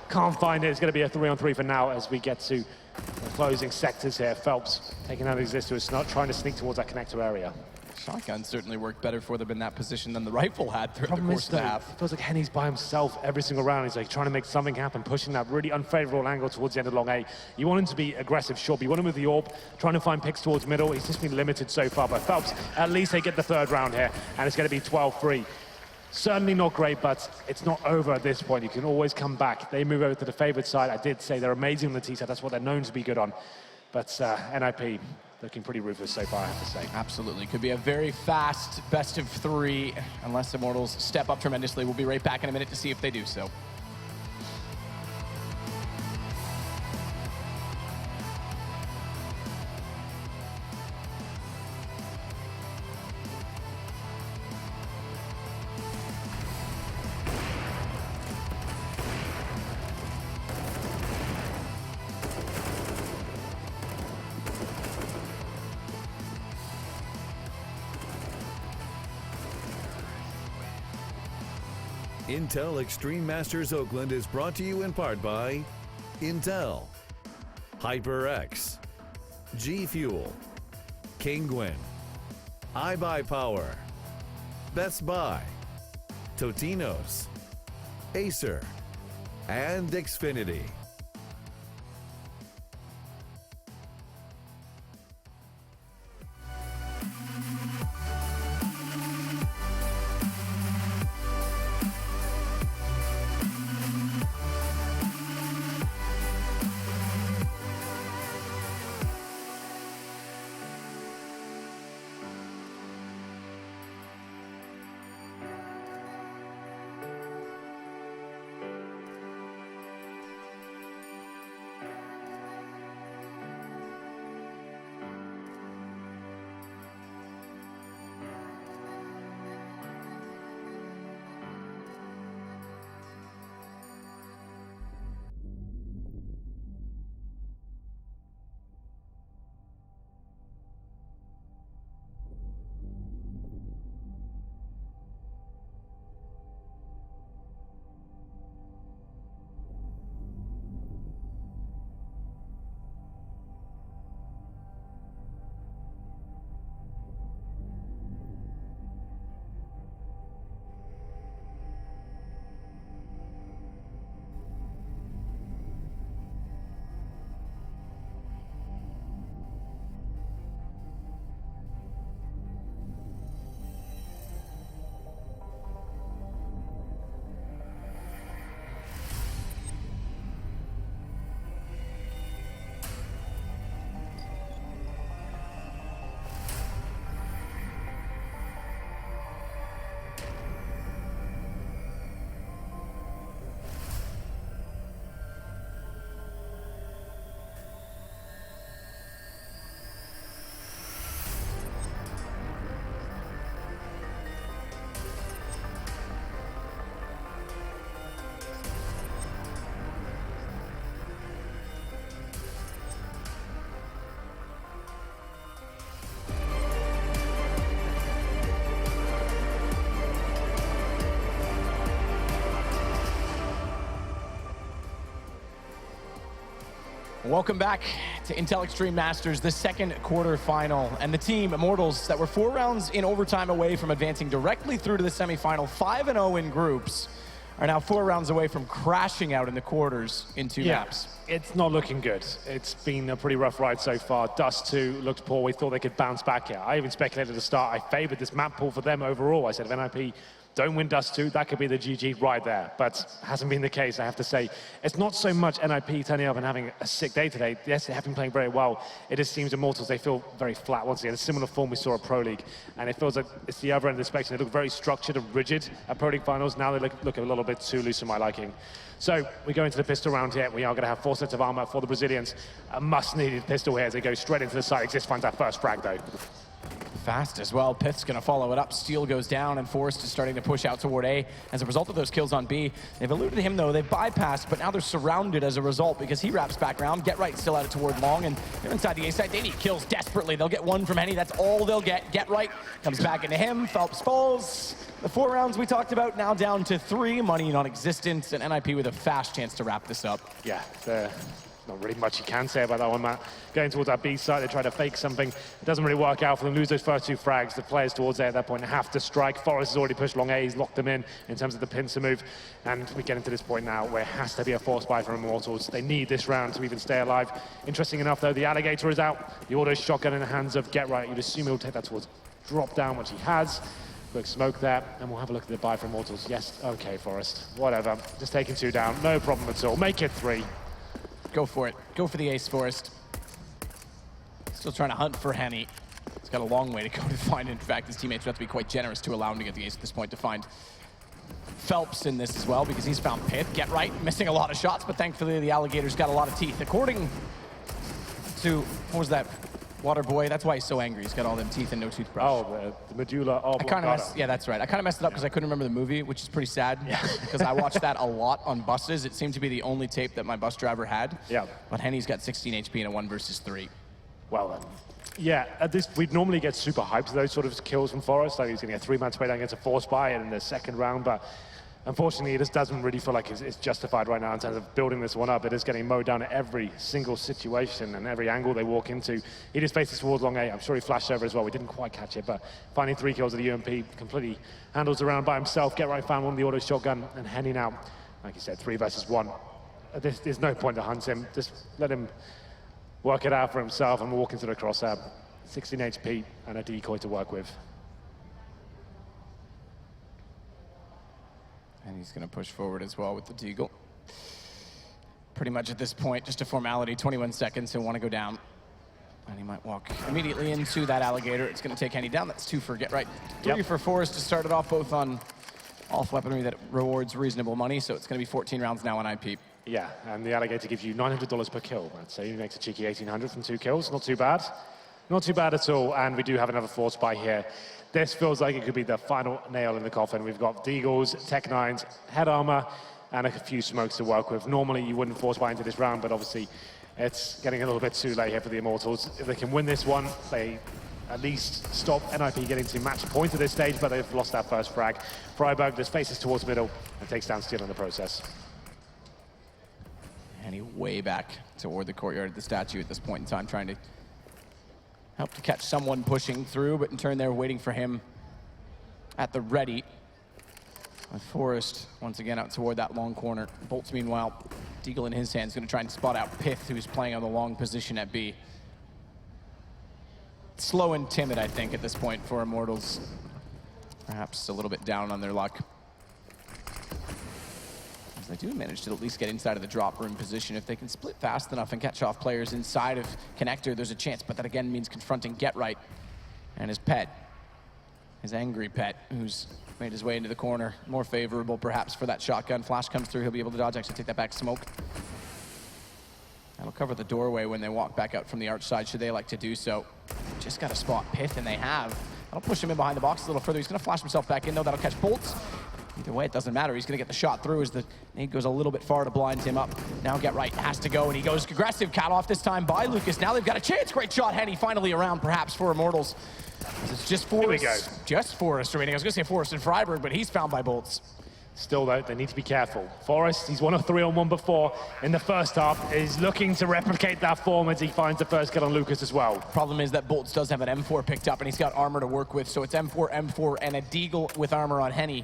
Can't find it. It's going to be a 3-on-3 for now as we get to the closing sectors here. Phelps taking out his Xistus, not trying to sneak towards that connector area. Shotgun certainly worked better for them in that position than the rifle had throughout the course of the half. It feels like Henny's by himself every single round. He's like trying to make something happen, pushing that really unfavorable angle towards the end of long A. You want him to be aggressive, sure, but you want him with the AWP, trying to find picks towards middle. He's just been limited so far, but Phelps, at least they get the 3rd round here, and it's going to be 12-3. Certainly not great, but it's not over at this point. You can always come back. They move over to the favored side. I did say they're amazing on the T side. That's what they're known to be good on. But NiP, looking pretty ruthless so far, I have to say. Absolutely. Could be a very fast best of 3, unless Immortals step up tremendously. We'll be right back in a minute to see if they do so. Intel Extreme Masters Oakland is brought to you in part by Intel, HyperX, G Fuel, Kingwin, iBuyPower, Best Buy, Totino's, Acer, and Xfinity. Welcome back to Intel Extreme Masters, the second quarterfinal. And the team, Immortals, that were 4 rounds in overtime away from advancing directly through to the semifinal, 5-0 in groups, are now 4 rounds away from crashing out in the quarters in 2 maps. It's not looking good. It's been a pretty rough ride so far. Dust 2 looked poor. We thought they could bounce back here. I even speculated at the start. I favored this map pool for them overall. I said, if NiP don't win Dust 2, that could be the GG right there. But hasn't been the case, I have to say. It's not so much NiP turning up and having a sick day today. Yes, they have been playing very well. It just seems Immortals, they feel very flat once again. A similar form we saw at Pro League. And it feels like it's the other end of the spectrum. They look very structured and rigid at Pro League finals. Now they look a little bit too loose for my liking. So we go into the pistol round here. We are going to have 4 sets of armor for the Brazilians. A must-needed pistol here as they go straight into the site. Exist finds that first frag, though. Fast as well. Pith's going to follow it up. Steel goes down, and Forrest is starting to push out toward A as a result of those kills on B. They've eluded him, though. They've bypassed, but now they're surrounded as a result because he wraps back around. Get Right still out it toward Long, and they're inside the A side. They need kills desperately. They'll get 1 from Henny. That's all they'll get. Get Right comes back into him. Phelps falls. The 4 rounds we talked about now down to 3. Money non-existent, and NiP with a fast chance to wrap this up. Yeah, not really much you can say about that one, Matt. Going towards that B side, they try to fake something. It doesn't really work out for them. Lose those first 2 frags. The players towards A at that point have to strike. Forrest has already pushed long A. He's locked them in terms of the pincer move. And we get into this point now where it has to be a force buy from Immortals. They need this round to even stay alive. Interesting enough, though, the Alligator is out. The auto shotgun in the hands of Get Right. You'd assume he'll take that towards drop down, which he has. Quick smoke there, and we'll have a look at the buy for Immortals. Yes, okay, Forrest. Whatever. Just taking 2 down. No problem at all. Make it 3. Go for it. Go for the ace, Forrest. Still trying to hunt for Henny. He's got a long way to go to find. In fact, his teammates would have to be quite generous to allow him to get the ace at this point to find Phelps in this as well, because he's found Pith. Get Right, missing a lot of shots, but thankfully the Alligator's got a lot of teeth. According to, what was that? Water Boy, that's why he's so angry. He's got all them teeth and no toothbrush. Oh, the medulla oblongata. Yeah, that's right. I kind of messed it up because I couldn't remember the movie, which is pretty sad. Yeah. Because I watched that a lot on buses. It seemed to be the only tape that my bus driver had. Yeah. But Henny's got 16 HP in a 1 versus 3. Well then. Yeah, at this, we'd normally get super hyped to those sort of kills from Forrest. Like he's going to get 3-man spray down against a force buy in the second round, but unfortunately, it just doesn't really feel like it's justified right now in terms of building this one up. It is getting mowed down at every single situation and every angle they walk into. He just faces towards long A. I'm sure he flashed over as well. We didn't quite catch it, but finding 3 kills at the UMP, completely handles the round by himself. Get Right found one of the auto shotgun, and Henny now, like you said, 3 versus 1. There's no point to hunt him. Just let him work it out for himself and walk into the crosshair. 16 HP and a decoy to work with. And he's going to push forward as well with the Deagle. Pretty much at this point, just a formality, 21 seconds, he'll want to go down. And he might walk immediately into that Alligator. It's going to take Henny down. That's 2 for Get Right. 3 for Forrest to start it off, both on off weaponry that rewards reasonable money. So it's going to be 14 rounds now on NiP. Yeah, and the Alligator gives you $900 per kill. So he makes a cheeky 1,800 from 2 kills. Not too bad. Not too bad at all. And we do have another force buy here. This feels like it could be the final nail in the coffin. We've got Deagles, Tech 9s, head armor, and a few smokes to work with. Normally, you wouldn't force buy into this round, but obviously, it's getting a little bit too late here for the Immortals. If they can win this one, they at least stop NiP getting to match point at this stage, but they've lost that first frag. Freiberg just faces towards middle and takes down Steel in the process. And he way back toward the courtyard of the statue at this point in time, trying to help to catch someone pushing through, but in turn they're waiting for him at the ready. With Forrest once again out toward that long corner. Bolts, meanwhile, Deagle in his hands, going to try and spot out Pith, who's playing on the long position at B. Slow and timid, I think, at this point for Immortals. Perhaps a little bit down on their luck. As they do manage to at least get inside of the drop room position. If they can split fast enough and catch off players inside of Connector, there's a chance, but that again means confronting Get Right and his pet. His angry pet, who's made his way into the corner. More favorable, perhaps, for that shotgun. Flash comes through, he'll be able to dodge, actually take that back smoke. That'll cover the doorway when they walk back out from the arch side, should they like to do so. Just got to spot Pith, and they have. That'll push him in behind the box a little further. He's going to flash himself back in, though. That'll catch Bolts. Either way, it doesn't matter. He's going to get the shot through as the nade goes a little bit far to blind him up. Now Get Right has to go, and he goes aggressive. Cut off this time by Lucas. Now they've got a chance. Great shot, Henny finally around, perhaps, for Immortals. It's just Forrest. Just Forrest remaining. I was going to say Forrest and Freiberg, but he's found by Bolts. Still, though, they need to be careful. Forrest, he's won a 3-on-1 before in the first half, is looking to replicate that form as he finds the first kill on Lucas as well. Problem is that Bolts does have an M4 picked up, and he's got armor to work with, so it's M4, M4, and a Deagle with armor on Henny.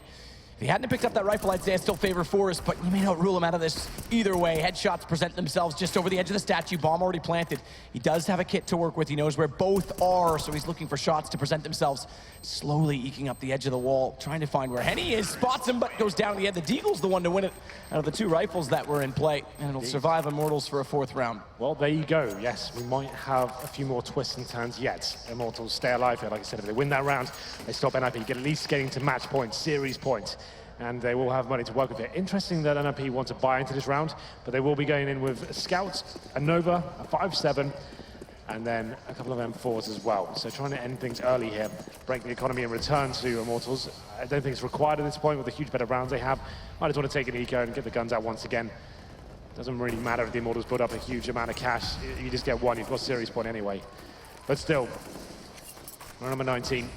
If he hadn't picked up that rifle, I'd say I still favor Forrest, but you may not rule him out of this either way. Headshots present themselves just over the edge of the statue. Bomb already planted. He does have a kit to work with. He knows where both are, so he's looking for shots to present themselves. Slowly eking up the edge of the wall, trying to find where Henny is. Spots him, but goes down to the end. The Deagle's the one to win it out of the two rifles that were in play, and it'll survive Immortals for a 4th round. Well, there you go. Yes, we might have a few more twists and turns yet. Immortals stay alive here. Like I said, if they win that round, they stop NiP, get at least getting to match point, series point, and they will have money to work with it. Interesting that NiP want to buy into this round, but they will be going in with a Scout, a Nova, a 5.7, and then a couple of M4s as well. So trying to end things early here, break the economy and return to Immortals. I don't think it's required at this point with the huge bit of rounds they have. Might just want to take an eco and get the guns out once again. Doesn't really matter if the Immortals put up a huge amount of cash. You just get one, you've got series point anyway. But still, round number 19.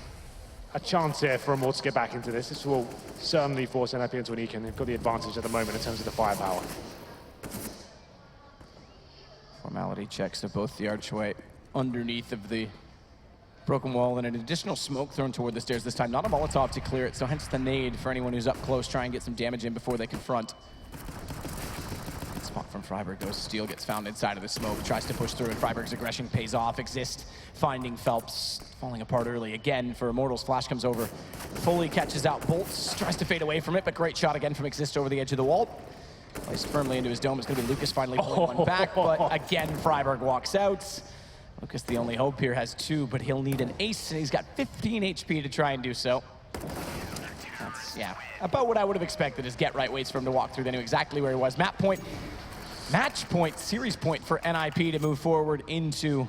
A chance here for Immortals to get back into this. This will certainly force NiP into an eco, and they've got the advantage at the moment in terms of the firepower. Formality checks of both the archway underneath of the broken wall, and an additional smoke thrown toward the stairs this time. Not a Molotov to clear it, so hence the nade for anyone who's up close. Try and get some damage in before they confront. Good spot from Freiburg, though. Steel gets found inside of the smoke, tries to push through, and Freiburg's aggression pays off. Exist finding Phelps, falling apart early again for Immortals. Flash comes over, fully catches out Bolts, tries to fade away from it, but great shot again from Exist over the edge of the wall. Placed firmly into his dome. It's going to be Lucas finally pulling one back, but again, Freiburg walks out. Lucas, the only hope here, has 2, but he'll need an ace, and he's got 15 HP to try and do so. That's, yeah, about what I would have expected is Get Right waits for him to walk through. They knew exactly where he was. Match point, series point for NiP to move forward into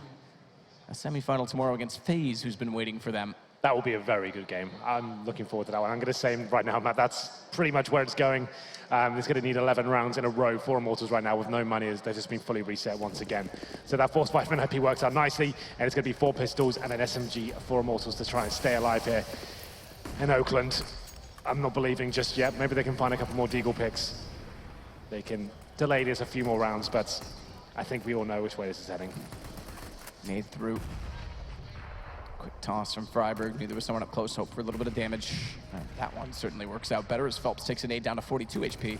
a semifinal tomorrow against FaZe, who's been waiting for them. That will be a very good game. I'm looking forward to that one. I'm going to say right now, Matt, that's pretty much where it's going. It's going to need 11 rounds in a row for Immortals right now with no money, as they've just been fully reset once again. So that force fight for NiP works out nicely, and it's going to be 4 pistols and an SMG for Immortals to try and stay alive here in Oakland. I'm not believing just yet. Maybe they can find a couple more Deagle picks. They can delay this a few more rounds, but I think we all know which way this is heading. Nade through. Quick toss from Freiburg. Knew there was someone up close, hope for a little bit of damage. That one certainly works out better as Phelps takes a nade down to 42 HP.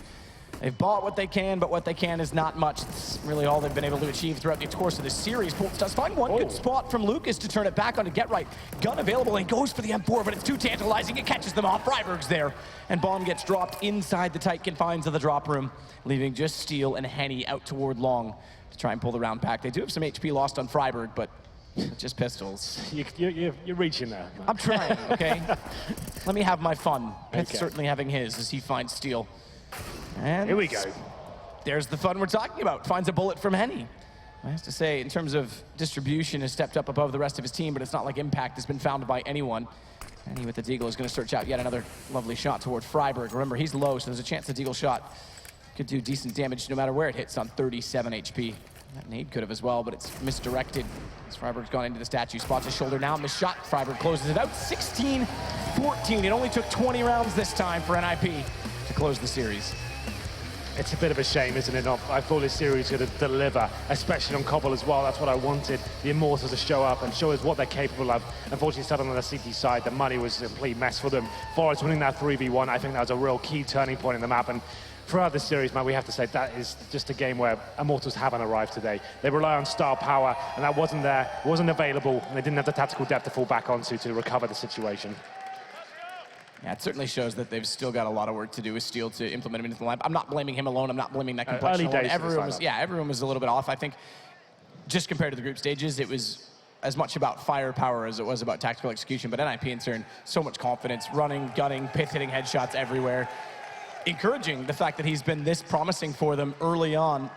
They've bought what they can, but what they can is not much. It's really all they've been able to achieve throughout the course of this series. Bolts does find one good spot from Lucas to turn it back onto Get Right. Gun available and goes for the M4, but it's too tantalizing. It catches them off. Freiburg's there, and bomb gets dropped inside the tight confines of the drop room, leaving just Steel and Henny out toward long to try and pull the round back. They do have some HP lost on Freiburg, but just pistols. You're reaching there. I'm trying, okay? Let me have my fun. Pith's Okay. certainly having his as he finds Steel. And Here we go. there's the fun we're talking about. Finds a bullet from Henny. I have to say, in terms of distribution, has stepped up above the rest of his team, but it's not like impact has been found by anyone. Henny with the Deagle is going to search out yet another lovely shot toward Freiburg. Remember, he's low, so there's a chance the Deagle shot could do decent damage no matter where it hits on 37 HP. That nade could have as well, but it's misdirected. As Freiburg's gone into the statue, spots his shoulder now, missed shot. Freiburg closes it out, 16-14. It only took 20 rounds this time for NiP to close the series. It's a bit of a shame, isn't it? I thought this series was going to deliver, especially on Cbble as well. That's what I wanted, the Immortals to show up and show us what they're capable of. Unfortunately, starting on the CT side, the money was a complete mess for them. Forrest winning that 3v1, I think that was a real key turning point in the map. And throughout this series, man, we have to say that is just a game where Immortals haven't arrived today. They rely on star power, and that wasn't there, wasn't available, and they didn't have the tactical depth to fall back onto to recover the situation. Yeah, it certainly shows that they've still got a lot of work to do with Steel to implement him into the lineup. I'm not blaming him alone. I'm not blaming that complexion alone. Everyone was a little bit off. I think just compared to the group stages, it was as much about firepower as it was about tactical execution. But NiP in turn, so much confidence, running, gunning, Pith hitting headshots everywhere. Encouraging the fact that he's been this promising for them early on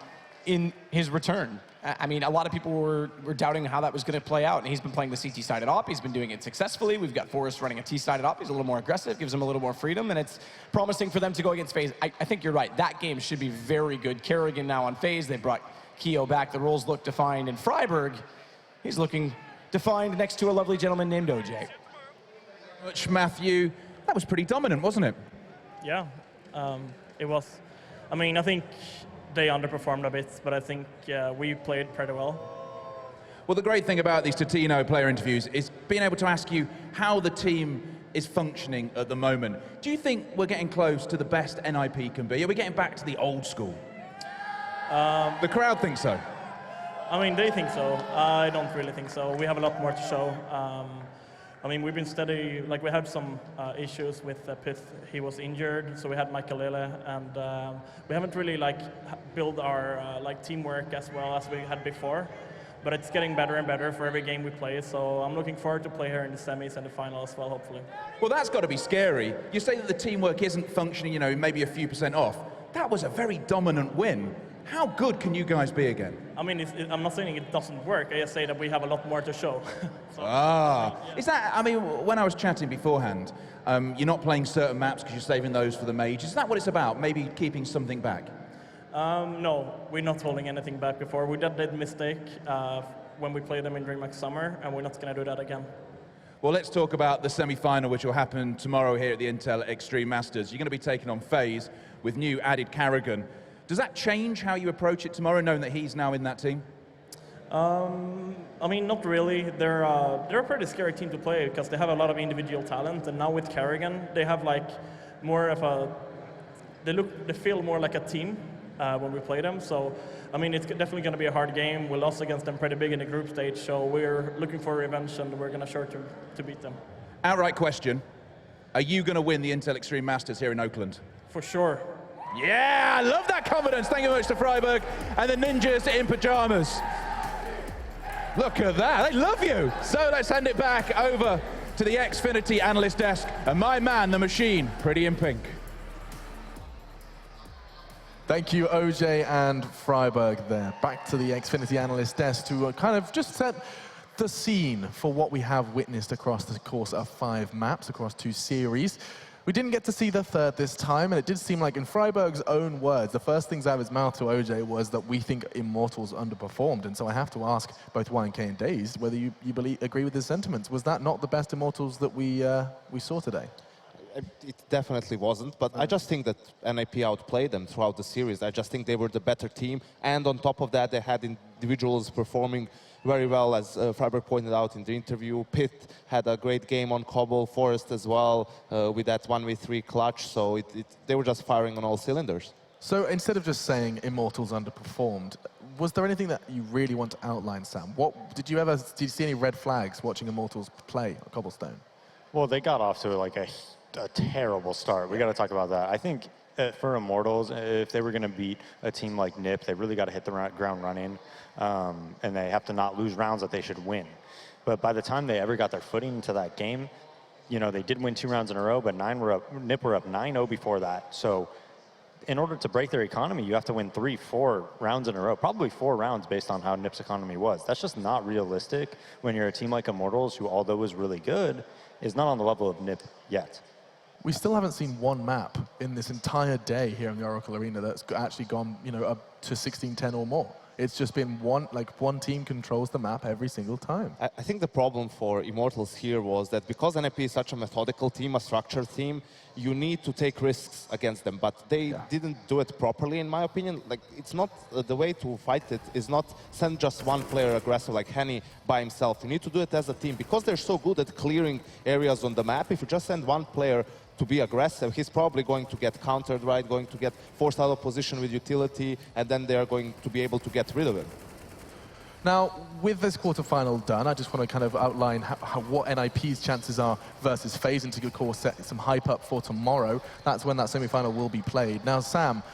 in his return. I mean, a lot of people were doubting how that was going to play out, and he's been playing the CT-sided op. He's been doing it successfully. We've got Forrest running a T-sided op. He's a little more aggressive, gives him a little more freedom, and it's promising for them to go against FaZe. I think you're right. That game should be very good. Kerrigan now on FaZe. They brought Keo back. The roles look defined. And Freiburg, he's looking defined next to a lovely gentleman named OJ. Matthew, that was pretty dominant, wasn't it? Yeah. It was, I mean, I think they underperformed a bit, but I think we played pretty well. Well, the great thing about these Totino player interviews is being able to ask you how the team is functioning at the moment. Do you think we're getting close to the best NiP can be? Are we getting back to the old school? The crowd thinks so. I mean, they think so. I don't really think so. We have a lot more to show. I mean, we've been steady, like we had some issues with Pith. He was injured, so we had Michaelele, and we haven't really like built our like teamwork as well as we had before. But it's getting better and better for every game we play, so I'm looking forward to play here in the semis and the final as well, hopefully. Well, that's got to be scary. You say that the teamwork isn't functioning, you know, maybe a few % off. That was a very dominant win. How good can you guys be again? I mean, I'm not saying it doesn't work. I just say that we have a lot more to show. Is that, I mean, when I was chatting beforehand, you're not playing certain maps because you're saving those for the majors. Is that what it's about? Maybe keeping something back? No, we're not holding anything back before. We did that mistake when we played them in DreamHack Summer, and we're not going to do that again. Well, let's talk about the semi-final, which will happen tomorrow here at the Intel Extreme Masters. You're going to be taking on FaZe with new added Carrigan. Does that change how you approach it tomorrow, knowing that he's now in that team? I mean, not really. They're a pretty scary team to play because they have a lot of individual talent, and now with Carrigan, they have like more of a. They feel more like a team when we play them. So, I mean, it's definitely going to be a hard game. We lost against them pretty big in the group stage, so we're looking for revenge, and we're going to sure to beat them. Outright question: are you going to win the Intel Extreme Masters here in Oakland? For sure. Yeah, I love that confidence. Thank you very much to Freiburg and the Ninjas in pajamas. Look at that, they love you. So let's hand it back over to the Xfinity analyst desk and my man, the machine, pretty in pink. Thank you, OJ and Freiburg there. Back to the Xfinity analyst desk to kind of just set the scene for what we have witnessed across the course of 5 maps, across 2 series. We didn't get to see the third this time, and it did seem like, in Freiburg's own words, the first things out of his mouth to OJ was that we think Immortals underperformed. And so I have to ask both YNK and Dazed whether you agree with his sentiments. Was that not the best Immortals that we saw today? It definitely wasn't, but I just think that NiP outplayed them throughout the series. I just think they were the better team, and on top of that, they had individuals performing very well, as Freiburg pointed out in the interview. Pitt had a great game on Cbble, Forest as well, with that 1v3 clutch, so they were just firing on all cylinders. So instead of just saying Immortals underperformed, was there anything that you really want to outline, Sam? Did you see any red flags watching Immortals play on Cobblestone? Well, they got off to like a terrible start. We got to talk about that. I think for Immortals, if they were going to beat a team like NiP, they really got to hit the ground running, and they have to not lose rounds that they should win. But by the time they ever got their footing into that game, you know, they did win 2 rounds in a row, but NiP were up 9-0 before that. So in order to break their economy, you have to win 3-4 rounds in a row, probably 4 rounds based on how NiP's economy was. That's just not realistic when you're a team like Immortals, who, although is really good, is not on the level of NiP yet. We still haven't seen one map in this entire day here in the Oracle Arena that's actually gone, you know, up to 16-10 or more. It's just been one team controls the map every single time. I think the problem for Immortals here was that because NiP is such a methodical team, a structured team, you need to take risks against them. But they didn't do it properly, in my opinion. Like, it's not the way to fight it is not send just one player aggressive like Henny by himself. You need to do it as a team because they're so good at clearing areas on the map. If you just send one player to be aggressive, he's probably going to get countered, right? Going to get forced out of position with utility, and then they're going to be able to get rid of it. Now, with this quarterfinal done, I just want to kind of outline what NiP's chances are versus FaZe, and to, of course, set some hype up for tomorrow. That's when that semi-final will be played. Now, Sam,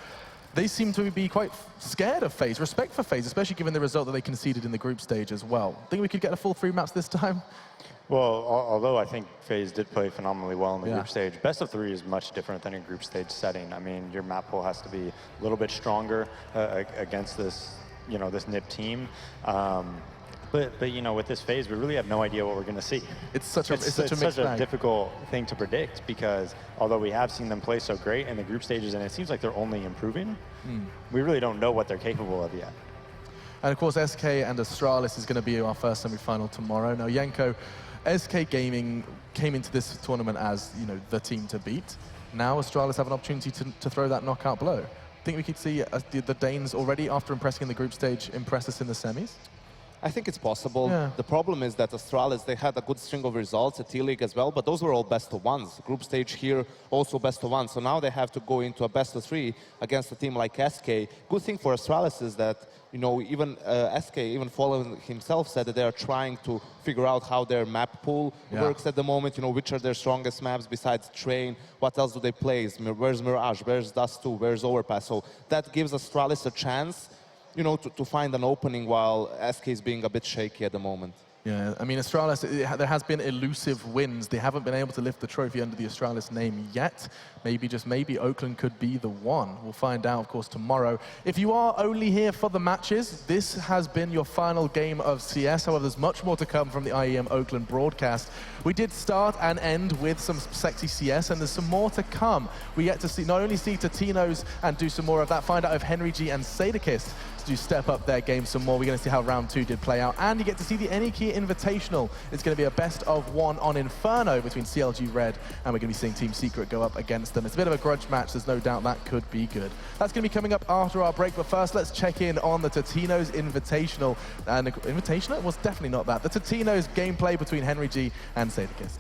they seem to be quite scared of FaZe, respect for FaZe, especially given the result that they conceded in the group stage as well. Think we could get a full 3 maps this time? Well, although I think FaZe did play phenomenally well in the group stage, best of 3 is much different than a group stage setting. I mean, your map pool has to be a little bit stronger against this, you know, this NiP team. But you know, with this FaZe, we really have no idea what we're going to see. It's such a difficult thing to predict because although we have seen them play so great in the group stages, and it seems like they're only improving, we really don't know what they're capable of yet. And of course, SK and Astralis is going to be our first semi-final tomorrow. Now, Yenko, SK Gaming came into this tournament as, you know, the team to beat. now Astralis have an opportunity to throw that knockout blow. Think we could see the Danes already, after impressing in the group stage, impress us in the semis? I think it's possible. Yeah. The problem is that Astralis, they had a good string of results at T-League as well, but those were all best of ones. Group stage here, also best of one. So now they have to go into a best of 3 against a team like SK. Good thing for Astralis is that, you know, even SK, even Fallen himself said that they are trying to figure out how their map pool works at the moment, you know, which are their strongest maps besides Train, what else do they play, where's Mirage, where's Dust 2, where's Overpass. So that gives Astralis a chance, you know, to find an opening while SK is being a bit shaky at the moment. Yeah, I mean, Astralis, there has been elusive wins. They haven't been able to lift the trophy under the Astralis name yet. Maybe, just maybe, Oakland could be the one. We'll find out, of course, tomorrow. If you are only here for the matches, this has been your final game of CS. However, there's much more to come from the IEM Oakland broadcast. We did start and end with some sexy CS, and there's some more to come. We get to see, not only see Tatinos and do some more of that, find out if Henry G and Sadakist to step up their game some more. We're going to see how round 2 did play out, and you get to see the NiP Invitational. It's going to be a best of 1 on Inferno between CLG Red, and we're going to be seeing Team Secret go up against them. It's a bit of a grudge match. There's no doubt that could be good. That's going to be coming up after our break, but first let's check in on the Tatinos Invitational. And Invitational? It was definitely not that. The Tatinos gameplay between Henry G and Sadakist.